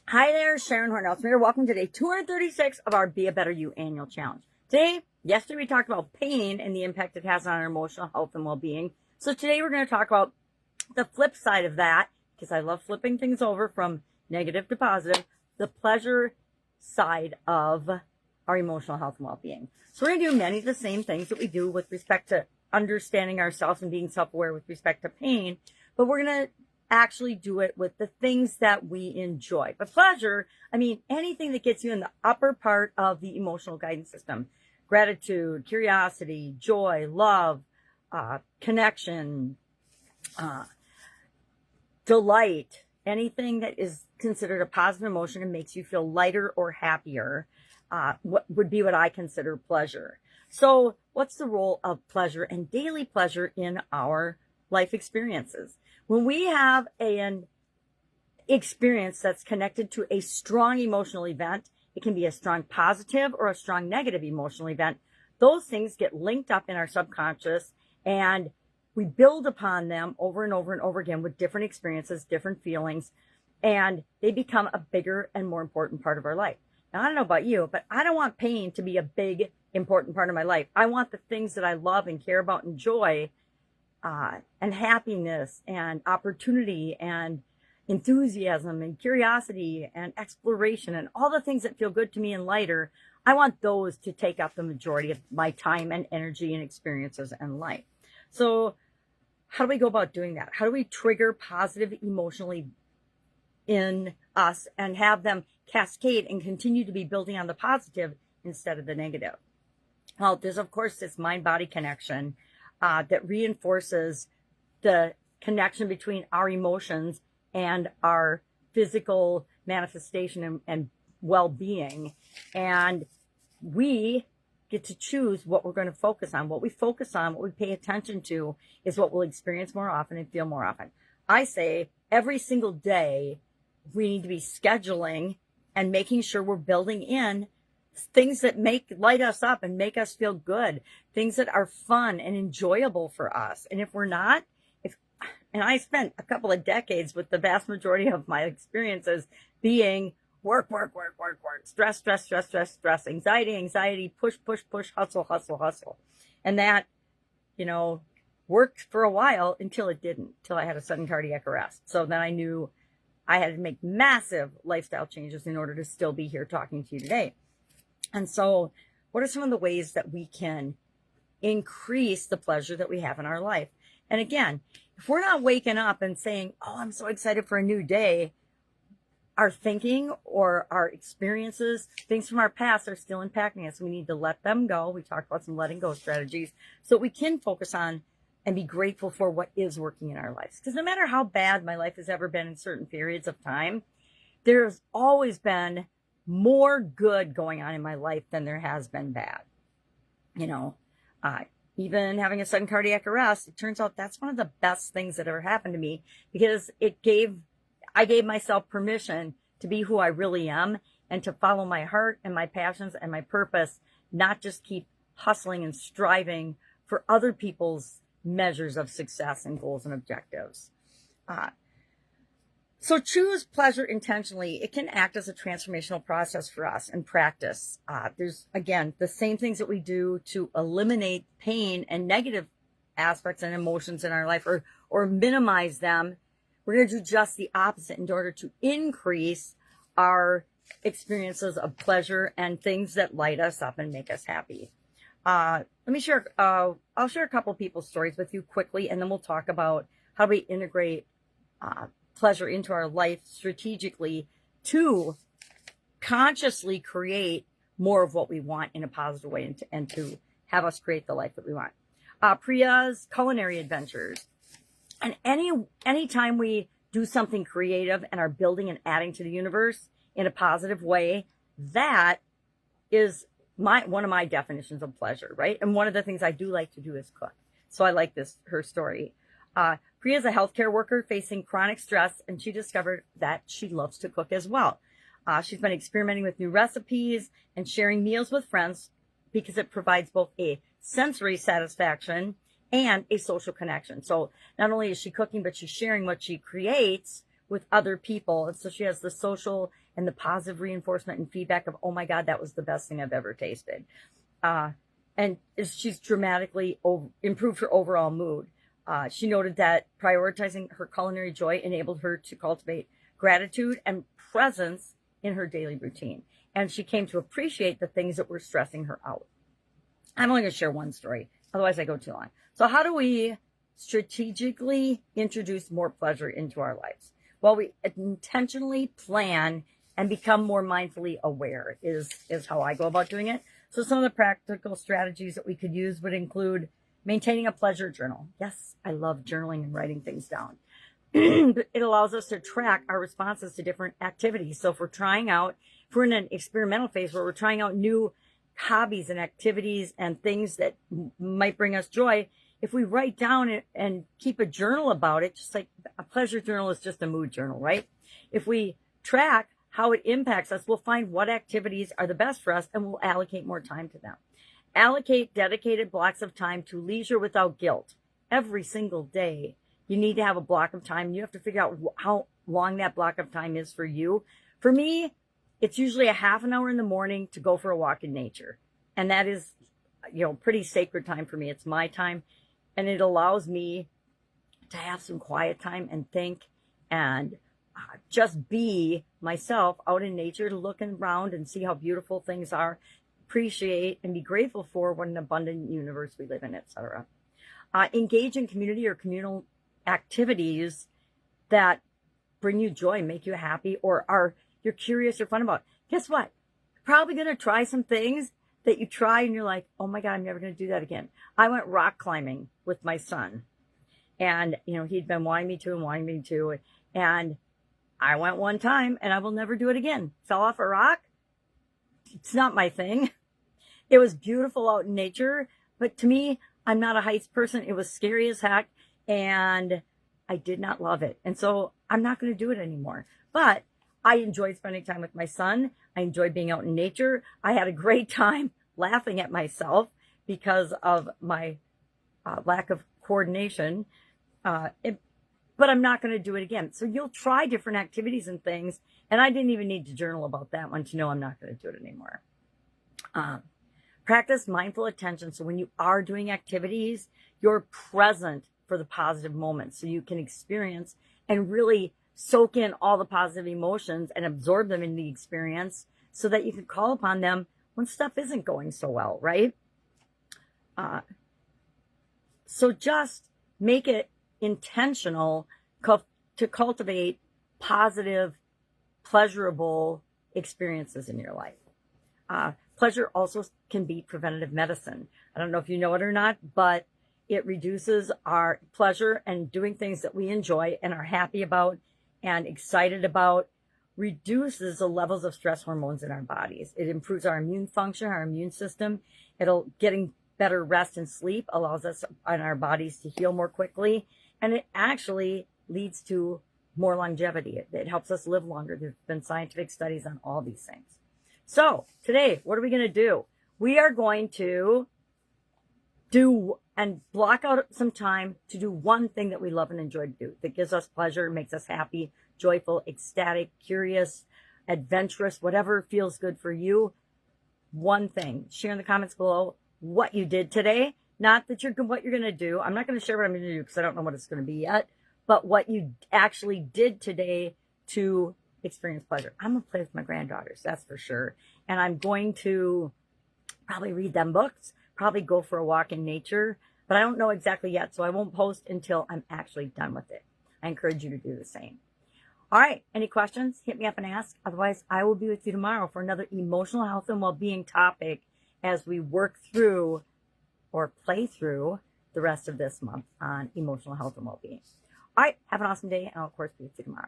Hi there, Sharon Horne-Ellstrom here. Welcome to day 236 of our Be a Better You annual challenge. Yesterday we talked about pain and the impact it has on our emotional health and well-being. So today we're going to talk about the flip side of that, because I love flipping things over from negative to positive, the pleasure side of our emotional health and well-being. So we're going to do many of the same things that we do with respect to understanding ourselves and being self-aware with respect to pain, but we're going to actually do it with the things that we enjoy. But pleasure, I mean, anything that gets you in the upper part of the emotional guidance system. Gratitude, curiosity, joy, love, connection, delight, anything that is considered a positive emotion and makes you feel lighter or happier, what would be what I consider pleasure. So what's the role of pleasure and daily pleasure in our life experiences? When we have an experience that's connected to a strong emotional event, it can be a strong positive or a strong negative emotional event. Those things get linked up in our subconscious, and we build upon them over and over and over again with different experiences, different feelings, and they become a bigger and more important part of our life. Now, I don't know about you, but I don't want pain to be a big, important part of my life. I want the things that I love and care about and joy, and happiness and opportunity and enthusiasm and curiosity and exploration and all the things that feel good to me and lighter. I want those to take up the majority of my time and energy and experiences and life. So how do we go about doing that? How do we trigger positive emotionally in us and have them cascade and continue to be building on the positive instead of the negative? Well, there's, of course, this mind-body connection that reinforces the connection between our emotions and our physical manifestation and well-being. And we get to choose what we're going to focus on. What we focus on, what we pay attention to, is what we'll experience more often and feel more often. I say every single day we need to be scheduling and making sure we're building in things that light us up and make us feel good, things that are fun and enjoyable for us. And if we're not, and I spent a couple of decades with the vast majority of my experiences being work, stress, anxiety, push, hustle. And that, worked for a while until it didn't, till I had a sudden cardiac arrest. So then I knew I had to make massive lifestyle changes in order to still be here talking to you today. And so what are some of the ways that we can increase the pleasure that we have in our life? And again, if we're not waking up and saying, oh, I'm so excited for a new day, our thinking or our experiences, things from our past are still impacting us. We need to let them go. We talked about some letting go strategies so we can focus on and be grateful for what is working in our lives. Because no matter how bad my life has ever been in certain periods of time, there's always been more good going on in my life than there has been bad. Even having a sudden cardiac arrest, it turns out that's one of the best things that ever happened to me, because I gave myself permission to be who I really am and to follow my heart and my passions and my purpose, not just keep hustling and striving for other people's measures of success and goals and objectives. So choose pleasure intentionally. It can act as a transformational process for us in practice. There's, again, the same things that we do to eliminate pain and negative aspects and emotions in our life, or minimize them. We're going to do just the opposite in order to increase our experiences of pleasure and things that light us up and make us happy. I'll share a couple people's stories with you quickly, and then we'll talk about how we integrate pleasure into our life strategically to consciously create more of what we want in a positive way, and to have us create the life that we want. Priya's culinary adventures. And anytime we do something creative and are building and adding to the universe in a positive way, that is one of my definitions of pleasure, right? And one of the things I do like to do is cook. So I like her story. Priya is a healthcare worker facing chronic stress, and she discovered that she loves to cook as well. She's been experimenting with new recipes and sharing meals with friends because it provides both a sensory satisfaction and a social connection. So not only is she cooking, but she's sharing what she creates with other people. And so she has the social and the positive reinforcement and feedback of, oh my God, that was the best thing I've ever tasted. And she's dramatically improved her overall mood. She noted that prioritizing her culinary joy enabled her to cultivate gratitude and presence in her daily routine. And she came to appreciate the things that were stressing her out. I'm only going to share one story, otherwise I go too long. So how do we strategically introduce more pleasure into our lives? Well, we intentionally plan and become more mindfully aware is how I go about doing it. So some of the practical strategies that we could use would include maintaining a pleasure journal. Yes, I love journaling and writing things down. It allows us to track our responses to different activities. So if we're in an experimental phase where we're trying out new hobbies and activities and things that might bring us joy, if we write down and keep a journal about it, just like a pleasure journal is just a mood journal, right? If we track how it impacts us, we'll find what activities are the best for us and we'll allocate more time to them. Allocate dedicated blocks of time to leisure without guilt. Every single day, you need to have a block of time. You have to figure out how long that block of time is for you. For me, it's usually a half an hour in the morning to go for a walk in nature. And that is, pretty sacred time for me. It's my time. And it allows me to have some quiet time and think and just be myself out in nature, to look around and see how beautiful things are, appreciate and be grateful for what an abundant universe we live in, etc. Engage in community or communal activities that bring you joy, make you happy, or you're curious or fun about. Guess what? You're probably going to try some things that you try and you're like, oh my God, I'm never going to do that again. I went rock climbing with my son, and he'd been wanting me to, and I went one time and I will never do it again. Fell off a rock. It's not my thing. It was beautiful out in nature, but to me, I'm not a heights person. It was scary as heck, and I did not love it. And so I'm not going to do it anymore. But I enjoyed spending time with my son. I enjoyed being out in nature. I had a great time laughing at myself because of my lack of coordination. But I'm not going to do it again. So you'll try different activities and things. And I didn't even need to journal about that one to know I'm not going to do it anymore. Practice mindful attention. So when you are doing activities, you're present for the positive moments. So you can experience and really soak in all the positive emotions and absorb them in the experience so that you can call upon them when stuff isn't going so well, right? So just make it intentional to cultivate positive, pleasurable experiences in your life. Pleasure also can be preventative medicine. I don't know if you know it or not, but it reduces our pleasure, and doing things that we enjoy and are happy about and excited about reduces the levels of stress hormones in our bodies. It improves our immune function, our immune system. Getting better rest and sleep allows us and our bodies to heal more quickly. And it actually leads to more longevity. It helps us live longer. There's been scientific studies on all these things. So today, what are we going to do? We are going to do and block out some time to do one thing that we love and enjoy to do, that gives us pleasure, makes us happy, joyful, ecstatic, curious, adventurous, whatever feels good for you. One thing. Share in the comments below what you did today. Not that what you're going to do. I'm not going to share what I'm going to do because I don't know what it's going to be yet. But what you actually did today to experience pleasure. I'm going to play with my granddaughters, that's for sure. And I'm going to probably read them books, probably go for a walk in nature. But I don't know exactly yet, so I won't post until I'm actually done with it. I encourage you to do the same. All right, any questions? Hit me up and ask. Otherwise, I will be with you tomorrow for another emotional health and well-being topic as we work through or play through the rest of this month on emotional health and well-being. All right, have an awesome day, and I'll, of course, be with you tomorrow.